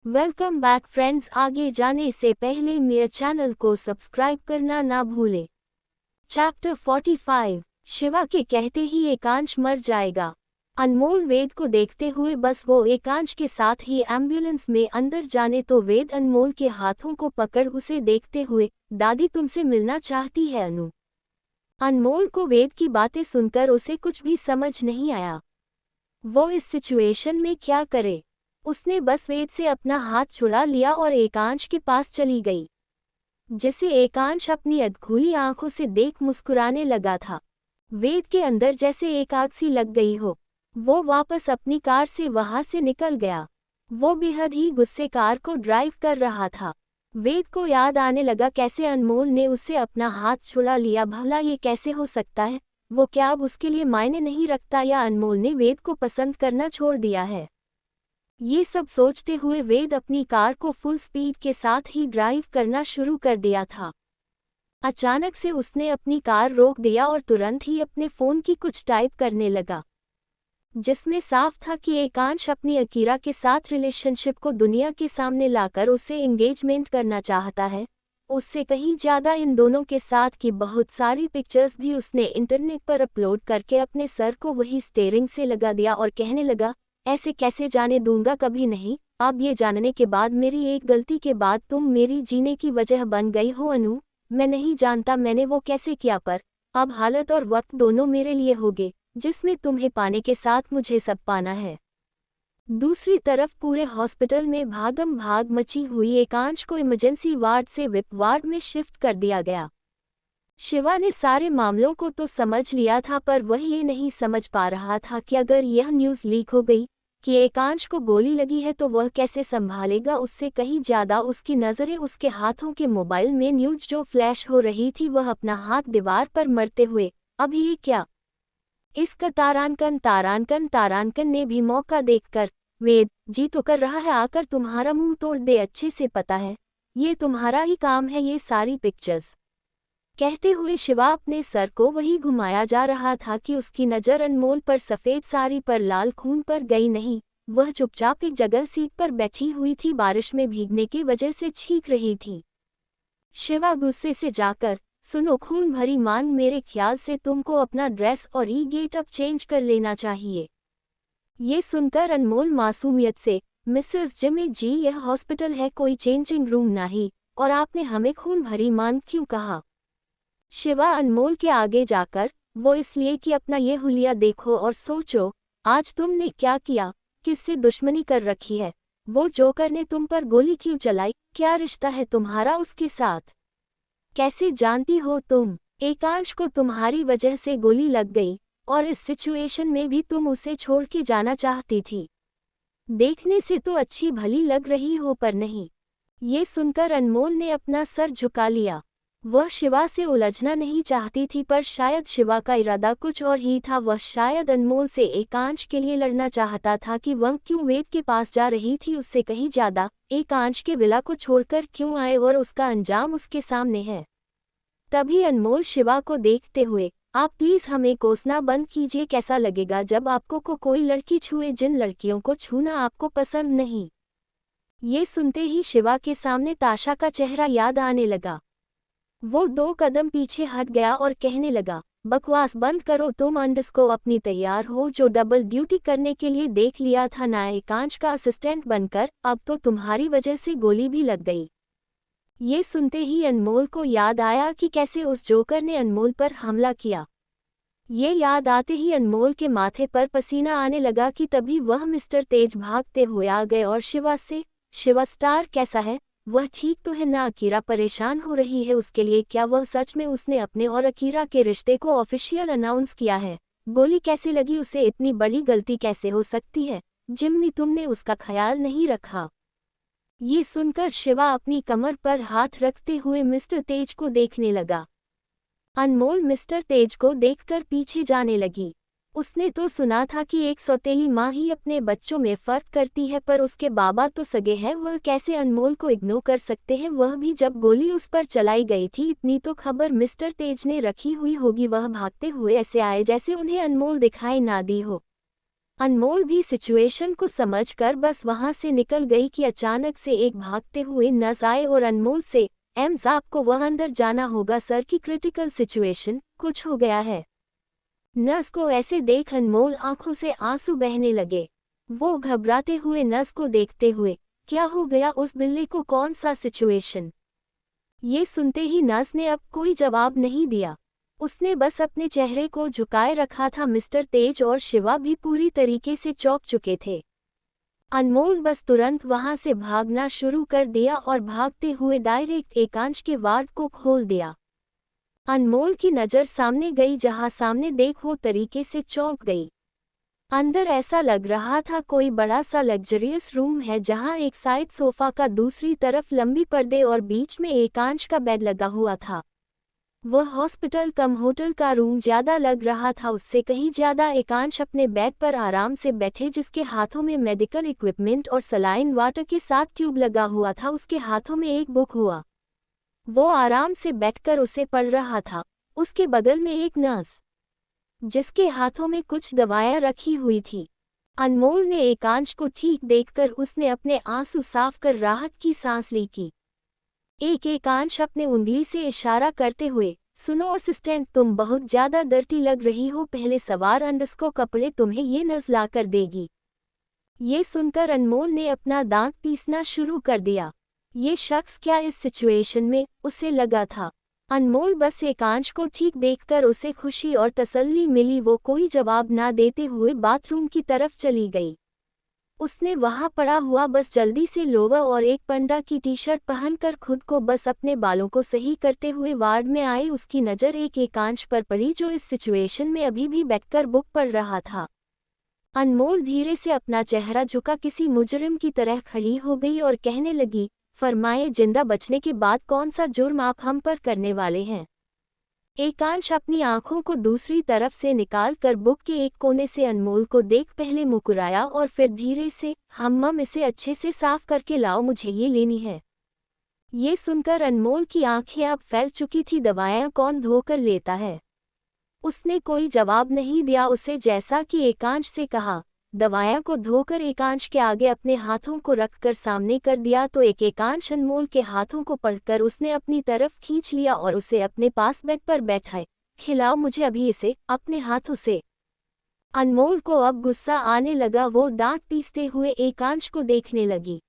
Welcome back friends. आगे जाने से पहले मेरे चैनल को सब्सक्राइब करना ना भूलें। चैप्टर 45। शिवा के कहते ही एकांश मर जाएगा। अनमोल वेद को देखते हुए बस वो एकांश के साथ ही एम्बुलेंस में अंदर जाने तो वेद अनमोल के हाथों को पकड़ उसे देखते हुए, दादी तुमसे मिलना चाहती है अनु। अनमोल को वेद की बातें सुनकर उसे कुछ भी समझ नहीं आया। वो इस सिचुएशन में क्या करे। उसने बस वेद से अपना हाथ छुड़ा लिया और एकांश के पास चली गई, जिसे एकांश अपनी अधखुली आंखों से देख मुस्कुराने लगा था। वेद के अंदर जैसे एक आग सी लग गई हो। वो वापस अपनी कार से वहां से निकल गया। वो बेहद ही गुस्से कार को ड्राइव कर रहा था। वेद को याद आने लगा कैसे अनमोल ने उससे अपना हाथ छुड़ा लिया। भला ये कैसे हो सकता है? वो क्या अब उसके लिए मायने नहीं रखता, या अनमोल ने वेद को पसंद करना छोड़ दिया है? ये सब सोचते हुए वेद अपनी कार को फुल स्पीड के साथ ही ड्राइव करना शुरू कर दिया था। अचानक से उसने अपनी कार रोक दिया और तुरंत ही अपने फ़ोन की कुछ टाइप करने लगा, जिसमें साफ था कि एकांश अपनी अकीरा के साथ रिलेशनशिप को दुनिया के सामने लाकर उसे एंगेजमेंट करना चाहता है। उससे कहीं ज़्यादा इन दोनों के साथ की बहुत सारी पिक्चर्स भी उसने इंटरनेट पर अपलोड करके अपने सर को वही स्टीयरिंग से लगा दिया और कहने लगा, ऐसे कैसे जाने दूंगा कभी नहीं। अब ये जानने के बाद, मेरी एक गलती के बाद तुम मेरी जीने की वजह बन गई हो अनु। मैं नहीं जानता मैंने वो कैसे किया, पर अब हालत और वक्त दोनों मेरे लिए होगे, जिसमें तुम्हें पाने के साथ मुझे सब पाना है। दूसरी तरफ पूरे हॉस्पिटल में भागम भाग मची हुई। एकांश को इमरजेंसी वार्ड से विप वार्ड में शिफ्ट कर दिया गया। शिवा ने सारे मामलों को तो समझ लिया था, पर वह ये नहीं समझ पा रहा था कि अगर यह न्यूज़ लीक हो गई कि एकांश को गोली लगी है तो वह कैसे संभालेगा। उससे कहीं ज़्यादा उसकी नज़रें उसके हाथों के मोबाइल में न्यूज़ जो फ्लैश हो रही थी। वह अपना हाथ दीवार पर मरते हुए, अभी ये क्या? इसका तारांकन ने भी मौका देखकर, वेद जी तो कर रहा है, आकर तुम्हारा मुंह तोड़ दे। अच्छे से पता है ये तुम्हारा ही काम है, ये सारी पिक्चर्स। कहते हुए शिवा अपने सर को वही घुमाया जा रहा था कि उसकी नज़र अनमोल पर सफ़ेद साड़ी पर लाल खून पर गई नहीं। वह चुपचाप एक जगह सीट पर बैठी हुई थी, बारिश में भीगने की वजह से छींक रही थी। शिवा गुस्से से जाकर, सुनो खून भरी मांग, मेरे ख्याल से तुमको अपना ड्रेस और ई गेटअप चेंज कर लेना चाहिए। ये सुनकर अनमोल मासूमियत से, मिसेस जिमी जी यह हॉस्पिटल है, कोई चेंजिंग रूम नहीं, और आपने हमें खून भरी मांग क्यों कहा? शिवा अनमोल के आगे जाकर, वो इसलिए कि अपना ये हुलिया देखो और सोचो आज तुमने क्या किया, किससे दुश्मनी कर रखी है। वो जोकर ने तुम पर गोली क्यों चलाई? क्या रिश्ता है तुम्हारा उसके साथ? कैसे जानती हो तुम? एकांश को तुम्हारी वजह से गोली लग गई और इस सिचुएशन में भी तुम उसे छोड़ के जाना चाहती थी। देखने से तो अच्छी भली लग रही हो, पर नहीं। ये सुनकर अनमोल ने अपना सर झुका लिया। वह शिवा से उलझना नहीं चाहती थी, पर शायद शिवा का इरादा कुछ और ही था। वह शायद अनमोल से एकांश के लिए लड़ना चाहता था कि वह क्यों वेद के पास जा रही थी। उससे कहीं ज़्यादा एकांश के विला को छोड़कर क्यों आए और उसका अंजाम उसके सामने है। तभी अनमोल शिवा को देखते हुए, आप प्लीज़ हमें कोसना बंद कीजिए। कैसा लगेगा जब आपको कोई लड़की छुए जिन लड़कियों को छूना आपको पसंद नहीं? ये सुनते ही शिवा के सामने ताशा का चेहरा याद आने लगा। वो 2 कदम पीछे हट गया और कहने लगा, बकवास बंद करो, तुम अंडस्को अपनी तैयार हो जो डबल ड्यूटी करने के लिए देख लिया था ना एकांश का असिस्टेंट बनकर, अब तो तुम्हारी वजह से गोली भी लग गई। ये सुनते ही अनमोल को याद आया कि कैसे उस जोकर ने अनमोल पर हमला किया। ये याद आते ही अनमोल के माथे पर पसीना आने लगा कि तभी वह मिस्टर तेज भागते हुए आ गए और शिवा से, शिवा स्टार कैसा है? वह ठीक तो है ना? अकीरा परेशान हो रही है उसके लिए, क्या वह सच में उसने अपने और अकीरा के रिश्ते को ऑफिशियल अनाउंस किया है? गोली कैसे लगी उसे? इतनी बड़ी गलती कैसे हो सकती है? जिम्मी तुमने उसका ख्याल नहीं रखा। ये सुनकर शिवा अपनी कमर पर हाथ रखते हुए मिस्टर तेज को देखने लगा। अनमोल मिस्टर तेज को देखकर पीछे जाने लगी। उसने तो सुना था कि एक सौतेली माँ ही अपने बच्चों में फर्क करती है, पर उसके बाबा तो सगे हैं, वह कैसे अनमोल को इग्नोर कर सकते हैं, वह भी जब गोली उस पर चलाई गई थी। इतनी तो खबर मिस्टर तेज ने रखी हुई होगी। वह भागते हुए ऐसे आए जैसे उन्हें अनमोल दिखाई ना दी हो। अनमोल भी सिचुएशन को समझकर बस वहां से निकल गई कि अचानक से एक भागते हुए नर्स आए और अनमोल से, एम्स आपको वह अंदर जाना होगा सर की क्रिटिकल सिचुएशन, कुछ हो गया है। नर्स को ऐसे देख अनमोल आंखों से आंसू बहने लगे। वो घबराते हुए नर्स को देखते हुए, क्या हो गया उस बिल्ली को, कौन सा सिचुएशन? ये सुनते ही नर्स ने अब कोई जवाब नहीं दिया। उसने बस अपने चेहरे को झुकाए रखा था। मिस्टर तेज और शिवा भी पूरी तरीके से चौंक चुके थे। अनमोल बस तुरंत वहां से भागना शुरू कर दिया और भागते हुए डायरेक्ट एकांश के वार्ड को खोल दिया। अनमोल की नज़र सामने गई, जहां सामने देख वो तरीके से चौंक गई। अंदर ऐसा लग रहा था कोई बड़ा सा लग्जरियस रूम है, जहां एक साइड सोफा का दूसरी तरफ लंबी पर्दे और बीच में एकांश का बेड लगा हुआ था। वह हॉस्पिटल कम होटल का रूम ज्यादा लग रहा था, उससे कहीं ज्यादा एकांश अपने बेड पर आराम से बैठे, जिसके हाथों में मेडिकल इक्विपमेंट और सलाइन वाटर के साथ ट्यूब लगा हुआ था। उसके हाथों में एक बुक हुआ, वो आराम से बैठकर उसे पढ़ रहा था। उसके बगल में एक नर्स, जिसके हाथों में कुछ दवाएं रखी हुई थी। अनमोल ने एकांश को ठीक देखकर उसने अपने आंसू साफ कर राहत की सांस ली की। एकांश अपने उंगली से इशारा करते हुए, सुनो असिस्टेंट, तुम बहुत ज्यादा डर्टी लग रही हो, पहले सवार अंडस्को कपड़े, तुम्हें ये नर्स ला कर देगी। ये सुनकर अनमोल ने अपना दांत पीसना शुरू कर दिया। ये शख्स क्या इस सिचुएशन में, उसे लगा था। अनमोल बस एकांश को ठीक देखकर उसे खुशी और तसल्ली मिली। वो कोई जवाब ना देते हुए बाथरूम की तरफ चली गई। उसने वहां पड़ा हुआ बस जल्दी से लोवर और एक पंडा की टी शर्ट पहनकर खुद को बस अपने बालों को सही करते हुए वार्ड में आई। उसकी नज़र एक एकांश पर पड़ी, जो इस सिचुएशन में अभी भी बैठकर बुक पढ़ रहा था। अनमोल धीरे से अपना चेहरा झुका किसी मुजरिम की तरह खड़ी हो गई और कहने लगी, फरमाए, जिंदा बचने के बाद कौन सा जुर्म आप हम पर करने वाले हैं? एकांश अपनी आंखों को दूसरी तरफ से निकाल कर बुक के एक कोने से अनमोल को देख पहले मुस्कुराया और फिर धीरे से, मम इसे अच्छे से साफ करके लाओ, मुझे ये लेनी है। ये सुनकर अनमोल की आंखें अब फैल चुकी थी। दवाएं कौन धोकर लेता है? उसने कोई जवाब नहीं दिया। उसे जैसा कि एकांश से कहा, दवाएं को धोकर एकांश के आगे अपने हाथों को रखकर सामने कर दिया तो एकांश अनमोल के हाथों को पकड़कर उसने अपनी तरफ खींच लिया और उसे अपने पास बेड पर बैठाए। खिलाओ मुझे अभी इसे, अपने हाथों से। अनमोल को अब गुस्सा आने लगा। वो दांत पीसते हुए एकांश को देखने लगी,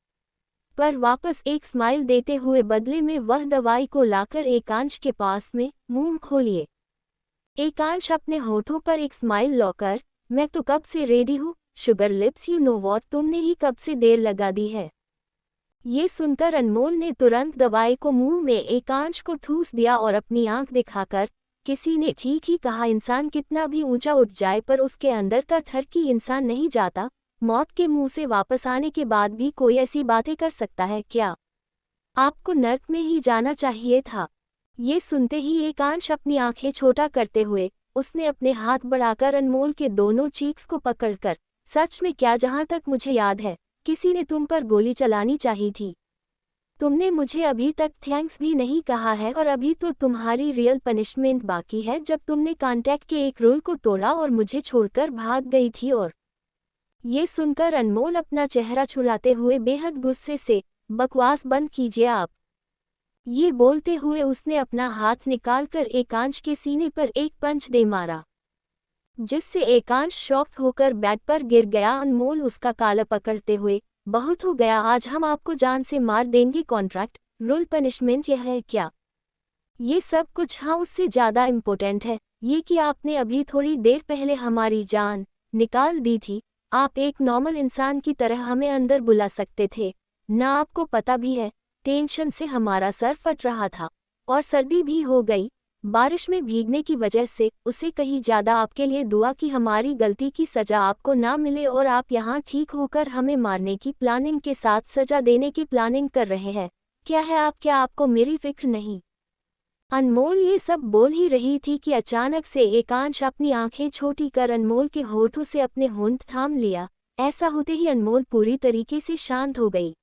पर वापस एक स्माइल देते हुए बदले में वह दवाई को लाकर एकांश के पास में मुंह खोलिए। एकांश अपने होठों पर एक स्माइल लाकर, मैं तो कब से रेडी हूँ, sugar lips, you know what, तुमने ही कब से देर लगा दी है। ये सुनकर अनमोल ने तुरंत दवाई को मुंह में एकांश को ठूस दिया और अपनी आंख दिखाकर, किसी ने ठीक ही कहा, इंसान कितना भी ऊंचा उठ जाए पर उसके अंदर का ठरकी इंसान नहीं जाता। मौत के मुंह से वापस आने के बाद भी कोई ऐसी बातें कर सकता है क्या? आपको नर्क में ही जाना चाहिए था। ये सुनते ही एकांश अपनी आंखें छोटा करते हुए, उसने अपने हाथ बढ़ाकर अनमोल के दोनों चीक्स को पकड़कर, सच में क्या, जहां तक मुझे याद है, किसी ने तुम पर गोली चलानी चाहिए थी। तुमने मुझे अभी तक थैंक्स भी नहीं कहा है और अभी तो तुम्हारी रियल पनिशमेंट बाकी है, जब तुमने कॉन्टैक्ट के एक रूल को तोड़ा और मुझे छोड़कर भाग गई थी। और ये सुनकर अनमोल अपना चेहरा छुड़ाते हुए बेहद गुस्से से, बकवास बंद कीजिए आप। ये बोलते हुए उसने अपना हाथ निकालकर एकांश के सीने पर एक पंच दे मारा, जिससे एकांश शॉक्ड होकर बेड पर गिर गया। अनमोल उसका काला पकड़ते हुए, बहुत हो गया, आज हम आपको जान से मार देंगे। कॉन्ट्रैक्ट रूल पनिशमेंट यह है क्या? ये सब कुछ हाँ, उससे ज़्यादा इम्पोर्टेंट है ये कि आपने अभी थोड़ी देर पहले हमारी जान निकाल दी थी। आप एक नॉर्मल इंसान की तरह हमें अंदर बुला सकते थे ना। आपको पता भी है, टेंशन से हमारा सर फट रहा था और सर्दी भी हो गई बारिश में भीगने की वजह से। उसे कहीं ज़्यादा आपके लिए दुआ कि हमारी गलती की सज़ा आपको ना मिले और आप यहाँ ठीक होकर हमें मारने की प्लानिंग के साथ सज़ा देने की प्लानिंग कर रहे हैं। क्या है आप, क्या आपको मेरी फिक्र नहीं? अनमोल ये सब बोल ही रही थी कि अचानक से एकांश अपनी आंखें छोटी कर अनमोल के होठों से अपने होंठ थाम लिया। ऐसा होते ही अनमोल पूरी तरीके से शांत हो गई।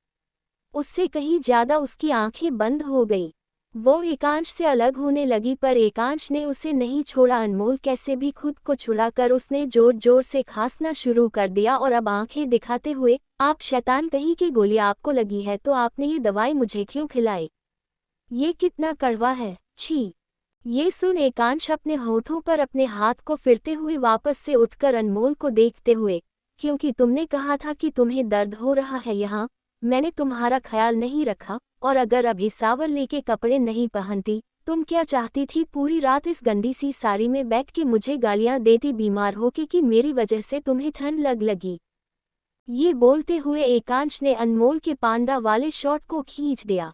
उससे कहीं ज़्यादा उसकी आंखें बंद हो गई। वो एकांश से अलग होने लगी पर एकांश ने उसे नहीं छोड़ा। अनमोल कैसे भी खुद को छुड़ाकर उसने जोर जोर से खांसना शुरू कर दिया और अब आंखें दिखाते हुए, आप शैतान कहीं की गोली आपको लगी है तो आपने ये दवाई मुझे क्यों खिलाई? ये कितना कड़वा है, छी। ये सुन एकांश अपने होठों पर अपने हाथ को फिरते हुए वापस से उठकर अनमोल को देखते हुए, क्योंकि तुमने कहा था कि तुम्हें दर्द हो रहा है यहाँ, मैंने तुम्हारा ख्याल नहीं रखा, और अगर अभी सावरले के कपड़े नहीं पहनती, तुम क्या चाहती थी पूरी रात इस गंदी सी साड़ी में बैठ के मुझे गालियां देती बीमार होके कि मेरी वजह से तुम्हें ठंड लगी। ये बोलते हुए एकांश ने अनमोल के पांडा वाले शॉट को खींच दिया।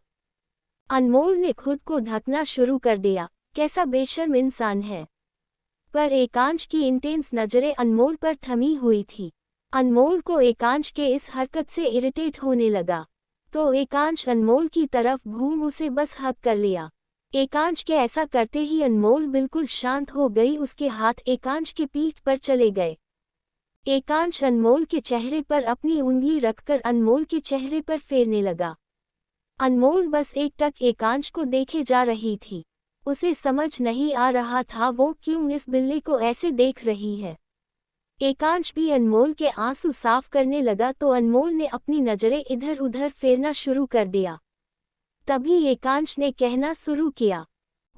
अनमोल ने खुद को ढकना शुरू कर दिया, कैसा बेशर्म इंसान है। पर एकांश की इंटेंस नजरें अनमोल पर थमी हुई थी। अनमोल को एकांश के इस हरकत से इरिटेट होने लगा, तो एकांश अनमोल की तरफ घूम उसे बस हक कर लिया। एकांश के ऐसा करते ही अनमोल बिल्कुल शांत हो गई, उसके हाथ एकांश की पीठ पर चले गए। एकांश अनमोल के चेहरे पर अपनी उंगली रखकर अनमोल के चेहरे पर फेरने लगा। अनमोल बस एकटक एकांश को देखे जा रही थी। उसे समझ नहीं आ रहा था वो क्यों इस बिल्ली को ऐसे देख रही है। एकांश भी अनमोल के आंसू साफ करने लगा तो अनमोल ने अपनी नजरें इधर उधर फेरना शुरू कर दिया। तभी एकांश ने कहना शुरू किया,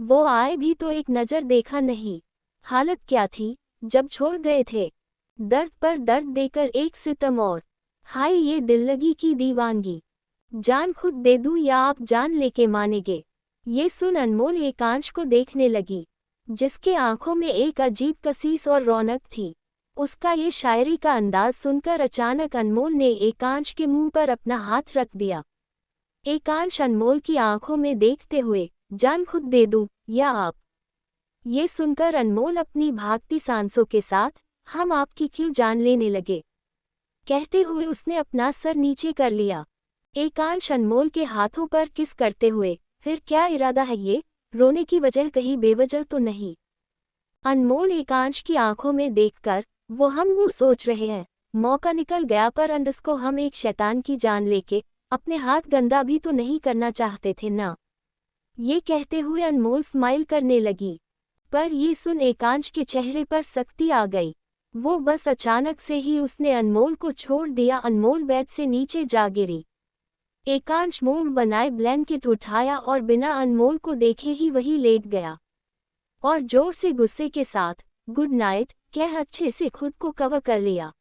वो आए भी तो एक नज़र देखा नहीं। हालत क्या थी जब छोड़ गए थे? दर्द पर दर्द देकर एक सितम और। हाय ये दिल्लगी की दीवानगी। जान खुद दे दूं या आप जान लेके मानेंगे? ये सुन अनमोल एकांश को देखने लगी, जिसके आंखों में एक अजीब कसीस और रौनक थी। उसका ये शायरी का अंदाज सुनकर अचानक अनमोल ने एकांश के मुंह पर अपना हाथ रख दिया। एकांश अनमोल की आंखों में देखते हुए, जान खुद दे दूं या आप? ये सुनकर अनमोल अपनी भागती सांसों के साथ, हम आपकी क्यों जान लेने लगे, कहते हुए उसने अपना सर नीचे कर लिया। एकांश अनमोल के हाथों पर किस करते हुए, फिर क्या इरादा है ये? रोने की वजह कहीं बेवजह तो नहीं? अनमोल एकांश की आंखों में देखकर, वो सोच रहे हैं, मौका निकल गया पर अंदस को हम एक शैतान की जान लेके, अपने हाथ गंदा भी तो नहीं करना चाहते थे ना? ये कहते हुए अनमोल स्माइल करने लगी। पर ये सुन एकांश के चेहरे पर सख्ती आ गई। वो बस अचानक से ही उसने अनमोल को छोड़ दिया। अनमोल बेड से नीचे जा गिरी। एकांश मुंह बनाए ब्लैंकेट उठाया और बिना अनमोल को देखे ही वही लेट गया और जोर से गुस्से के साथ गुड नाइट कह अच्छे से खुद को कवर कर लिया।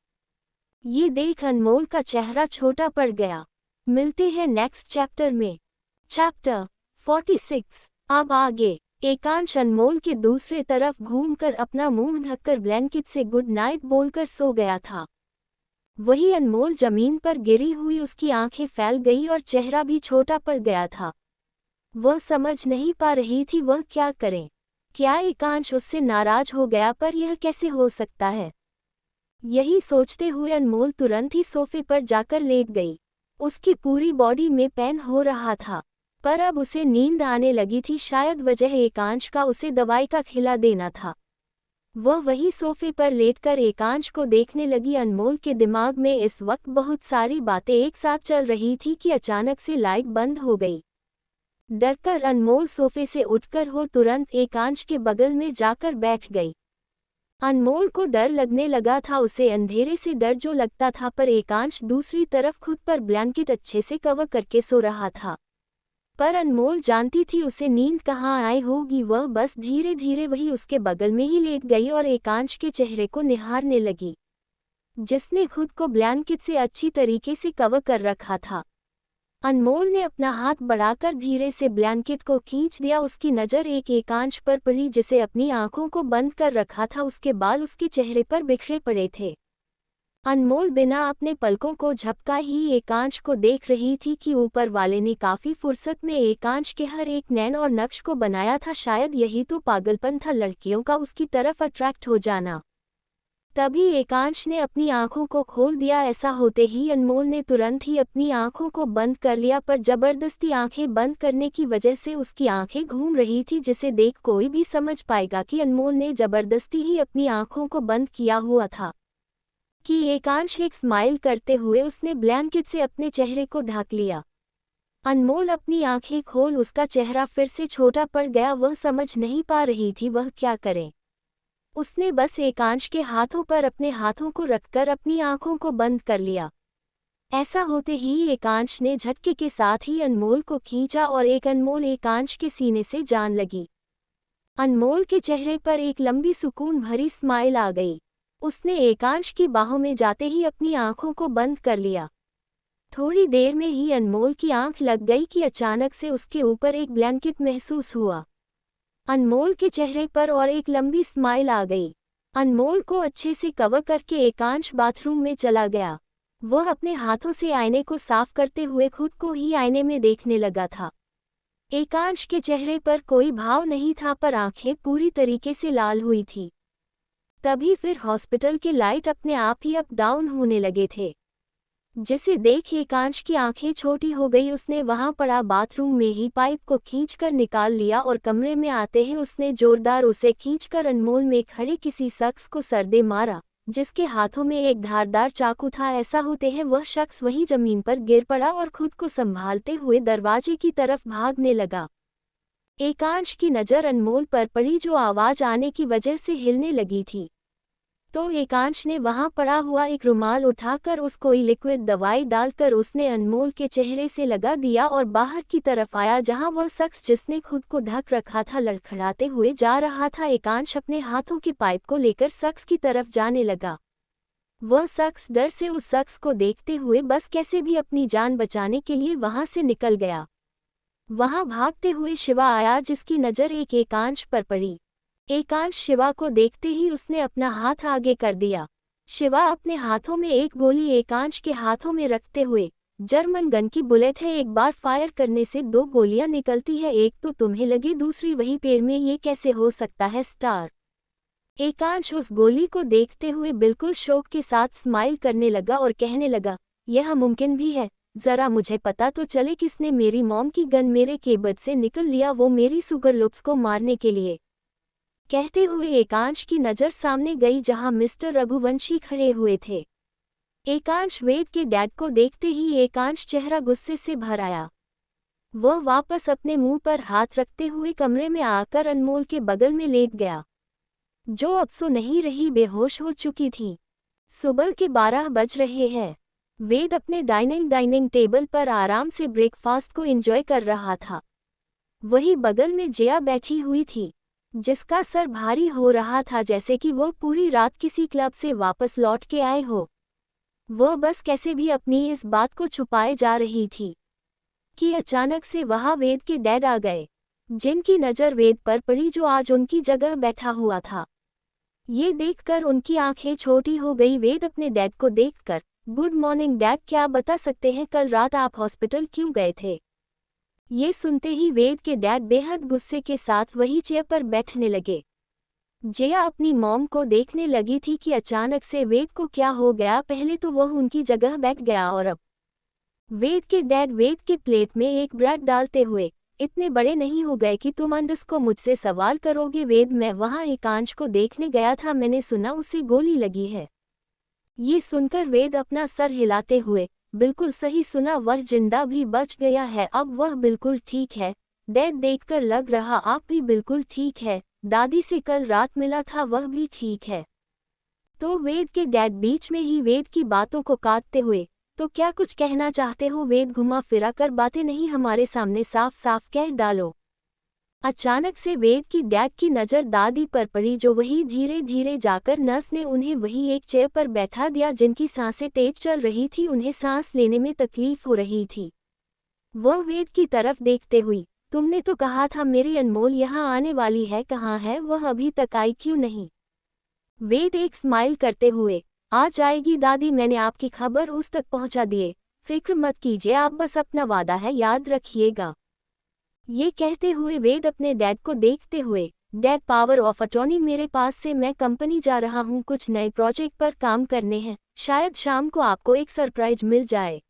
ये देख अनमोल का चेहरा छोटा पड़ गया। मिलते हैं नेक्स्ट चैप्टर में। चैप्टर 46। अब आगे। एकांश अनमोल के दूसरे तरफ घूमकर अपना मुंह ढककर ब्लैंकेट से गुड नाइट बोलकर सो गया था। वही अनमोल जमीन पर गिरी हुई उसकी आंखें फैल गई और चेहरा भी छोटा पड़ गया था। वह समझ नहीं पा रही थी वह क्या करे। क्या एकांश उससे नाराज हो गया? पर यह कैसे हो सकता है? यही सोचते हुए अनमोल तुरंत ही सोफे पर जाकर लेट गई। उसकी पूरी बॉडी में पेन हो रहा था, पर अब उसे नींद आने लगी थी। शायद वजह एकांश का उसे दवाई का खिला देना था। वह वही सोफे पर लेटकर एकांश को देखने लगी। अनमोल के दिमाग में इस वक्त बहुत सारी बातें एक साथ चल रही थी कि अचानक से लाइट बंद हो गई। डरकर अनमोल सोफे से उठकर हो तुरंत एकांश के बगल में जाकर बैठ गई। अनमोल को डर लगने लगा था, उसे अंधेरे से डर जो लगता था, पर एकांश दूसरी तरफ खुद पर ब्लैंकेट अच्छे से कवर करके सो रहा था। पर अनमोल जानती थी उसे नींद कहाँ आई होगी। वह बस धीरे धीरे वही उसके बगल में ही लेट गई और एकांश के चेहरे को निहारने लगी, जिसने खुद को ब्लैंकेट से अच्छी तरीके से कवर कर रखा था। अनमोल ने अपना हाथ बढ़ाकर धीरे से ब्लैंकेट को खींच दिया। उसकी नज़र एक एकांश पर पड़ी जिसे अपनी आंखों को बंद कर रखा था। उसके बाल उसके चेहरे पर बिखरे पड़े थे। अनमोल बिना अपने पलकों को झपका ही एकांश को देख रही थी कि ऊपर वाले ने काफी फुर्सत में एकांश के हर एक नैन और नक्श को बनाया था। शायद यही तो पागलपन था, लड़कियों का उसकी तरफ अट्रैक्ट हो जाना। तभी एकांश ने अपनी आंखों को खोल दिया। ऐसा होते ही अनमोल ने तुरंत ही अपनी आंखों को बंद कर लिया, पर जबरदस्ती आंखें बंद करने की वजह से उसकी आंखें घूम रही थी, जिसे देख कोई भी समझ पाएगा कि अनमोल ने जबरदस्ती ही अपनी आंखों को बंद किया हुआ था। कि एकांश एक स्माइल करते हुए उसने ब्लैंकेट से अपने चेहरे को ढक लिया। अनमोल अपनी आंखें खोल, उसका चेहरा फिर से छोटा पड़ गया। वह समझ नहीं पा रही थी वह क्या करे। उसने बस एकांश के हाथों पर अपने हाथों को रखकर अपनी आंखों को बंद कर लिया। ऐसा होते ही एकांश ने झटके के साथ ही अनमोल को खींचा और एक अनमोल एकांश के सीने से जान लगी। अनमोल के चेहरे पर एक लंबी सुकून भरी स्माइल आ गई। उसने एकांश की बाहों में जाते ही अपनी आंखों को बंद कर लिया। थोड़ी देर में ही अनमोल की आंख लग गई कि अचानक से उसके ऊपर एक ब्लैंकेट महसूस हुआ। अनमोल के चेहरे पर और एक लंबी स्माइल आ गई। अनमोल को अच्छे से कवर करके एकांश बाथरूम में चला गया। वह अपने हाथों से आईने को साफ करते हुए खुद को ही आईने में देखने लगा था। एकांश के चेहरे पर कोई भाव नहीं था, पर आंखें पूरी तरीके से लाल हुई थी। तभी फिर हॉस्पिटल के लाइट अपने आप ही अप डाउन होने लगे थे, जिसे देख एकांश की आंखें छोटी हो गई। उसने वहां पड़ा बाथरूम में ही पाइप को खींचकर निकाल लिया और कमरे में आते ही उसने जोरदार उसे खींचकर अनमोल में खड़े किसी शख्स को सर दे मारा, जिसके हाथों में एक धारदार चाकू था। ऐसा होते ही वह शख्स वहीं जमीन पर गिर पड़ा और खुद को संभालते हुए दरवाजे की तरफ भागने लगा। एकांश की नज़र अनमोल पर पड़ी, जो आवाज आने की वजह से हिलने लगी थी। तो एकांश ने वहां पड़ा हुआ एक रुमाल उठाकर उस कोई लिक्विड दवाई डालकर उसने अनमोल के चेहरे से लगा दिया और बाहर की तरफ आया, जहां वह शख्स जिसने खुद को ढक रखा था लड़खड़ाते हुए जा रहा था। एकांश अपने हाथों की पाइप को लेकर शख्स की तरफ जाने लगा। वह शख्स डर से उस शख्स को देखते हुए बस कैसे भी अपनी जान बचाने के लिए वहां से निकल गया। वहां भागते हुए शिवा आया, जिसकी नज़र एक एकांश पर पड़ी। एकांश शिवा को देखते ही उसने अपना हाथ आगे कर दिया। शिवा अपने हाथों में एक गोली एकांश के हाथों में रखते हुए, जर्मन गन की बुलेट है, एक बार फायर करने से 2 गोलियां निकलती है, एक तो तुम्हें लगी दूसरी वही पेड़ में, ये कैसे हो सकता है स्टार। एकांश उस गोली को देखते हुए बिल्कुल शौक के साथ स्माइल करने लगा और कहने लगा, यह मुमकिन भी है, जरा मुझे पता तो चले किसने मेरी मॉम की गन मेरे केबिन से निकल लिया, वो मेरी सुगर लुक्स को मारने के लिए। कहते हुए एकांश की नज़र सामने गई, जहां मिस्टर रघुवंशी खड़े हुए थे। एकांश वेद के डैड को देखते ही एकांश चेहरा गुस्से से भर आया। वह वापस अपने मुंह पर हाथ रखते हुए कमरे में आकर अनमोल के बगल में लेट गया, जो अब सो नहीं रही, बेहोश हो चुकी थी। सुबह के 12 बज रहे हैं। वेद अपने डाइनिंग टेबल पर आराम से ब्रेकफास्ट को एंजॉय कर रहा था। वही बगल में जिया बैठी हुई थी, जिसका सर भारी हो रहा था, जैसे कि वो पूरी रात किसी क्लब से वापस लौट के आए हो। वह बस कैसे भी अपनी इस बात को छुपाए जा रही थी कि अचानक से वहां वेद के डैड आ गए, जिनकी नज़र वेद पर पड़ी, जो आज उनकी जगह बैठा हुआ था। ये देखकर उनकी आंखें छोटी हो गई। वेद अपने डैड को देखकर, गुड मॉर्निंग डैड, क्या बता सकते हैं कल रात आप हॉस्पिटल क्यों गए थे। ये सुनते ही वेद के डैड बेहद गुस्से के साथ वही चेयर पर बैठने लगे। जिया अपनी मॉम को देखने लगी थी कि अचानक से वेद को क्या हो गया। पहले तो वह उनकी जगह बैठ गया और अब वेद के डैड वेद के प्लेट में एक ब्रेड डालते हुए, इतने बड़े नहीं हो गए कि तुम अंडस को मुझसे सवाल करोगे। वेद, मैं वहां एकांश को देखने गया था, मैंने सुना उसे गोली लगी है। ये सुनकर वेद अपना सर हिलाते हुए, बिल्कुल सही सुना, वह जिंदा भी बच गया है, अब वह बिल्कुल ठीक है। डैड, देखकर लग रहा आप भी बिल्कुल ठीक है। दादी से कल रात मिला था, वह भी ठीक है। तो वेद के डैड बीच में ही वेद की बातों को काटते हुए, तो क्या कुछ कहना चाहते हो वेद, घुमा फिरा कर बातें नहीं हमारे सामने साफ साफ कह डालो। अचानक से वेद की डैड की नज़र दादी पर पड़ी, जो वही धीरे धीरे जाकर नर्स ने उन्हें वही एक चेयर पर बैठा दिया, जिनकी सांसें तेज चल रही थी, उन्हें सांस लेने में तकलीफ हो रही थी। वह वेद की तरफ देखते हुई, तुमने तो कहा था मेरी अनमोल यहाँ आने वाली है, कहाँ है वह, अभी तक आई क्यों नहीं। वेद एक स्माइल करते हुए, आ जाएगी दादी, मैंने आपकी खबर उस तक पहुँचा दिए, फिक्र मत कीजिए, आप बस अपना वादा है याद रखिएगा। ये कहते हुए वेद अपने डैड को देखते हुए, डैड, पावर ऑफ अटॉर्नी मेरे पास से, मैं कंपनी जा रहा हूँ, कुछ नए प्रोजेक्ट पर काम करने हैं, शायद शाम को आपको एक सरप्राइज मिल जाए।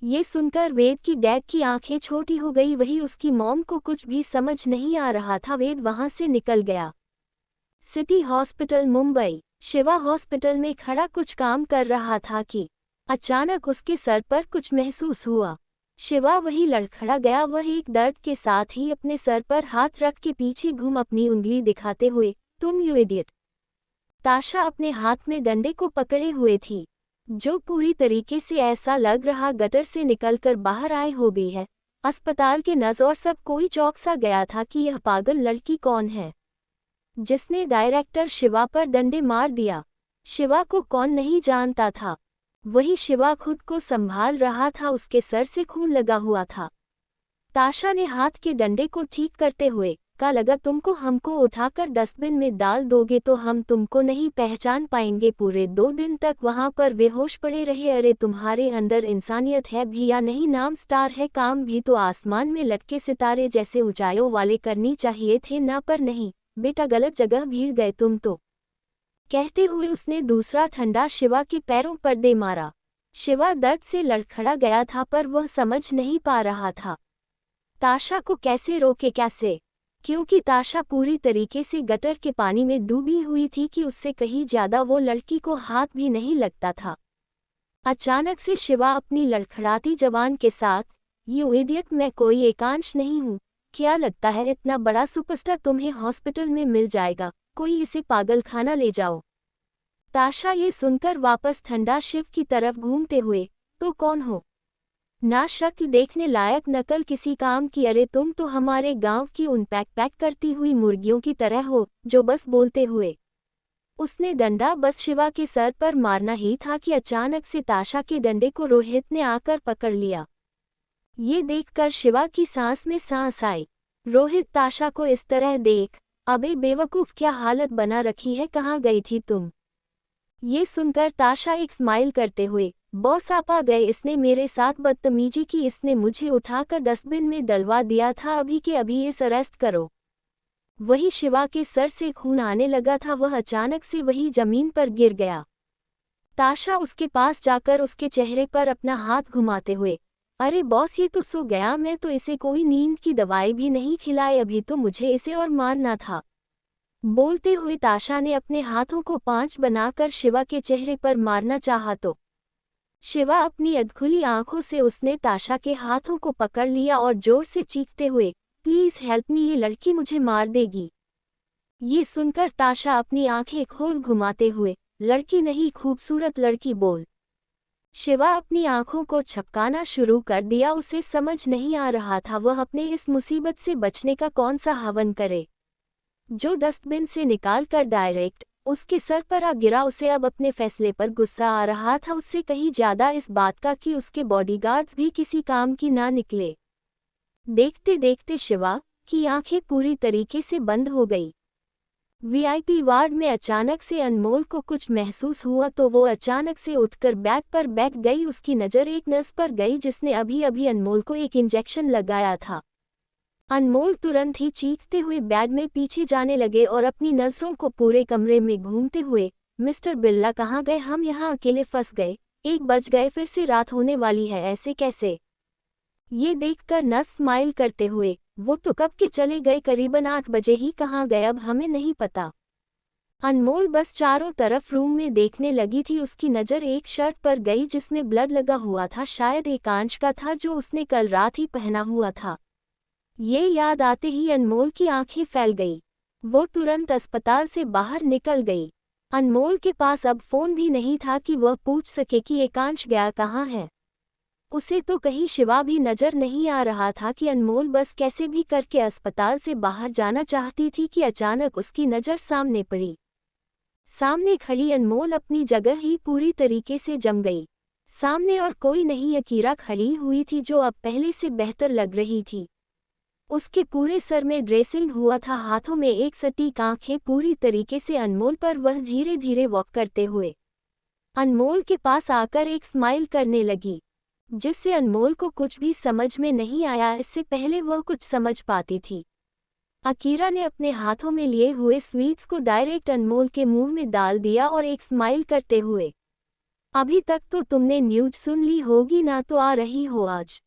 ये सुनकर वेद की डैड की आंखें छोटी हो गई, वही उसकी मॉम को कुछ भी समझ नहीं आ रहा था। वेद वहां से निकल गया। City hospital Mumbai. Shiva hospital में खड़ा कुछ काम कर रहा था कि अचानक उसके सर पर कुछ महसूस हुआ। शिवा वही लड़खड़ा गया। वह एक दर्द के साथ ही अपने सर पर हाथ रख के पीछे घूम अपनी उंगली दिखाते हुए, तुम यू इडियट। ताशा अपने हाथ में डंडे को पकड़े हुए थी, जो पूरी तरीके से ऐसा लग रहा गटर से निकलकर बाहर आए हो गई है। अस्पताल के नर्स और सब कोई चौंक सा गया था कि यह पागल लड़की कौन है जिसने डायरेक्टर शिवा पर डंडे मार दिया। शिवा को कौन नहीं जानता था। वही शिवा खुद को संभाल रहा था, उसके सर से खून लगा हुआ था। ताशा ने हाथ के डंडे को ठीक करते हुए कहा, लगा तुमको हमको उठाकर डस्टबिन में डाल दोगे तो हम तुमको नहीं पहचान पाएंगे। पूरे 2 दिन तक वहां पर बेहोश पड़े रहे। अरे तुम्हारे अंदर इंसानियत है भी या नहीं? नाम स्टार है, काम भी तो आसमान में लटके सितारे जैसे ऊंचाइयों वाले करनी चाहिए थे ना, पर नहीं बेटा, गलत जगह भीड़ गए तुम तो। कहते हुए उसने दूसरा ठंडा शिवा के पैरों पर दे मारा। शिवा दर्द से लड़खड़ा गया था, पर वह समझ नहीं पा रहा था ताशा को कैसे रोके, कैसे, क्योंकि ताशा पूरी तरीके से गटर के पानी में डूबी हुई थी कि उससे कहीं ज्यादा वो लड़की को हाथ भी नहीं लगता था। अचानक से शिवा अपनी लड़खड़ाती जवान के साथ, यू इडियट, मैं कोई एकांश नहीं हूँ। क्या लगता है इतना बड़ा सुपरस्टार तुम्हें हॉस्पिटल में मिल जाएगा? कोई इसे पागलखाना ले जाओ। ताशा ये सुनकर वापस ठंडा शिव की तरफ घूमते हुए, तो कौन हो? ना शक्ल देखने लायक, नकल किसी काम की। अरे तुम तो हमारे गांव की उन पैक करती हुई मुर्गियों की तरह हो जो बस बोलते हुए। उसने डंडा बस शिवा के सर पर मारना ही था कि अचानक से ताशा के डंडे को रोहित ने आकर पकड़ लिया। ये देखकर शिवा की सांस में सांस आई। रोहित ताशा को इस तरह देख, अबे बेवकूफ, क्या हालत बना रखी है, कहाँ गई थी तुम? ये सुनकर ताशा एक स्माइल करते हुए, बॉस आप आ गए। इसने मेरे साथ बदतमीजी की, इसने मुझे उठाकर डस्टबिन में डलवा दिया था, अभी के अभी इस अरेस्ट करो। वही शिवा के सर से खून आने लगा था, वह अचानक से वही जमीन पर गिर गया। ताशा उसके पास जाकर उसके चेहरे पर अपना हाथ घुमाते हुए, अरे बॉस ये तो सो गया, मैं तो इसे कोई नींद की दवाई भी नहीं खिलाई, अभी तो मुझे इसे और मारना था। बोलते हुए ताशा ने अपने हाथों को 5 बनाकर शिवा के चेहरे पर मारना चाहा तो शिवा अपनी अधखुली आंखों से उसने ताशा के हाथों को पकड़ लिया और जोर से चीखते हुए, प्लीज हेल्प मी, ये लड़की मुझे मार देगी। ये सुनकर ताशा अपनी आंखें खोल घुमाते हुए, लड़की नहीं खूबसूरत लड़की बोल। शिवा अपनी आंखों को झपकाना शुरू कर दिया। उसे समझ नहीं आ रहा था वह अपने इस मुसीबत से बचने का कौन सा हवन करे जो डस्टबिन से निकालकर डायरेक्ट उसके सर पर आ गिरा। उसे अब अपने फैसले पर गुस्सा आ रहा था, उससे कहीं ज्यादा इस बात का कि उसके बॉडीगार्ड्स भी किसी काम की ना निकले। देखते देखते शिवा की आंखें पूरी तरीके से बंद हो गई। वीआईपी वार्ड में अचानक से अनमोल को कुछ महसूस हुआ तो वो अचानक से उठकर बेड पर बैठ गई। उसकी नज़र एक नर्स पर गई जिसने अभी अभी अनमोल को एक इंजेक्शन लगाया था। अनमोल तुरंत ही चीखते हुए बेड में पीछे जाने लगे और अपनी नज़रों को पूरे कमरे में घूमते हुए, मिस्टर बिरला कहाँ गए? हम यहाँ अकेले फंस गए, 1 बज गए, फिर से रात होने वाली है, ऐसे कैसे? ये देखकर नर्स स्माइल करते हुए, वो तो कब के चले गए, करीबन 8 बजे ही, कहाँ गए अब हमें नहीं पता। अनमोल बस चारों तरफ रूम में देखने लगी थी। उसकी नज़र एक शर्ट पर गई जिसमें ब्लड लगा हुआ था, शायद एकांश का था जो उसने कल रात ही पहना हुआ था। ये याद आते ही अनमोल की आंखें फैल गई। वो तुरंत अस्पताल से बाहर निकल गई। अनमोल के पास अब फोन भी नहीं था कि वह पूछ सके कि एकांश गया कहाँ है। उसे तो कहीं शिवा भी नजर नहीं आ रहा था कि अनमोल बस कैसे भी करके अस्पताल से बाहर जाना चाहती थी कि अचानक उसकी नज़र सामने पड़ी। सामने खड़ी अनमोल अपनी जगह ही पूरी तरीके से जम गई। सामने और कोई नहीं, अकीरा खड़ी हुई थी जो अब पहले से बेहतर लग रही थी। उसके पूरे सर में ड्रेसिंग हुआ था, हाथों में एक सटीक, आंखें पूरी तरीके से अनमोल पर। वह धीरे धीरे वॉक करते हुए अनमोल के पास आकर एक स्माइल करने लगी जिससे अनमोल को कुछ भी समझ में नहीं आया। इससे पहले वह कुछ समझ पाती थी। अकीरा ने अपने हाथों में लिए हुए स्वीट्स को डायरेक्ट अनमोल के मुंह में डाल दिया और एक स्माइल करते हुए, अभी तक तो तुमने न्यूज़ सुन ली होगी ना, तो आ रही हो आज?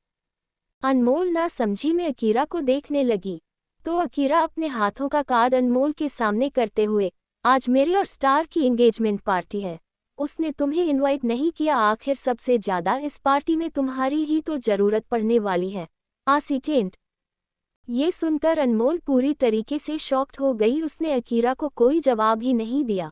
अनमोल ना समझी में अकीरा को देखने लगी तो अकीरा अपने हाथों का कार्ड अनमोल के सामने करते हुए, आज मेरे और स्टार की एंगेजमेंट पार्टी है, उसने तुम्हें इनवाइट नहीं किया। आखिर सबसे ज्यादा इस पार्टी में तुम्हारी ही तो जरूरत पड़ने वाली है। असिस्टेंट। ये सुनकर अनमोल पूरी तरीके से शॉक्ड हो गई। उसने अकीरा को कोई जवाब ही नहीं दिया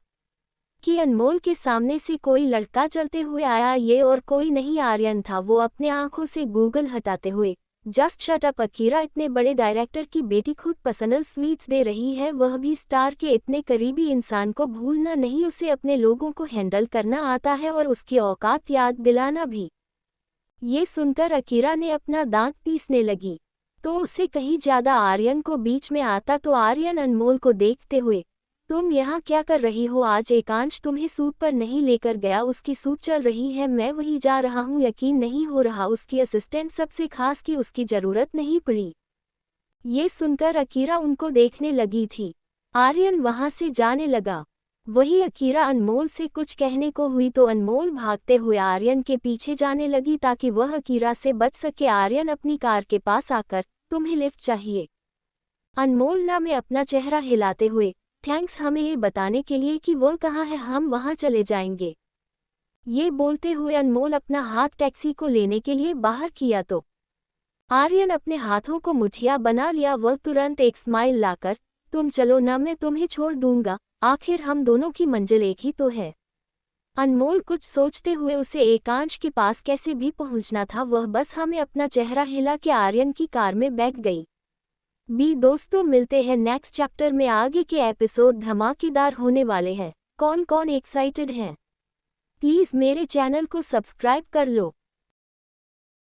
कि अनमोल के सामने से कोई लड़का चलते हुए आया। ये और कोई नहीं आर्यन था। वो अपने आंखों से गूगल हटाते हुए जस्ट शट अप अकीरा, इतने बड़े डायरेक्टर की बेटी खुद पर्सनल स्वीट्स दे रही है, वह भी स्टार के इतने करीबी इंसान को भूलना नहीं। उसे अपने लोगों को हैंडल करना आता है और उसकी औकात याद दिलाना भी। ये सुनकर अकीरा ने अपना दांत पीसने लगी तो उसे कहीं ज्यादा आर्यन को बीच में आता तो आर्यन अनमोल को देखते हुए, तुम यहाँ क्या कर रही हो? आज एकांश तुम्हें सूट पर नहीं लेकर गया, उसकी सूट चल रही है, मैं वही जा रहा हूँ। यकीन नहीं हो रहा उसकी असिस्टेंट सबसे खास की उसकी जरूरत नहीं पड़ी। ये सुनकर अकीरा उनको देखने लगी थी। आर्यन वहां से जाने लगा। वही अकीरा अनमोल से कुछ कहने को हुई तो अनमोल भागते हुए आर्यन के पीछे जाने लगी ताकि वह अकीरा से बच सके। आर्यन अपनी कार के पास आकर, तुम्हें लिफ्ट चाहिए? अनमोल ना में अपना चेहरा हिलाते हुए, थैंक्स हमें ये बताने के लिए कि वो कहाँ है, हम वहाँ चले जाएंगे। ये बोलते हुए अनमोल अपना हाथ टैक्सी को लेने के लिए बाहर किया तो आर्यन अपने हाथों को मुठिया बना लिया। वह तुरंत एक स्माइल लाकर, तुम चलो ना, मैं तुम्हें छोड़ दूंगा, आखिर हम दोनों की मंजिल एक ही तो है। अनमोल कुछ सोचते हुए उसे एकांश के पास कैसे भी पहुंचना था। वह बस हमें अपना चेहरा हिला के आर्यन की कार में बैठ गई। दोस्तों मिलते हैं नेक्स्ट चैप्टर में। आगे के एपिसोड धमाकेदार होने वाले हैं। कौन कौन एक्साइटेड हैं? प्लीज़ मेरे चैनल को सब्सक्राइब कर लो।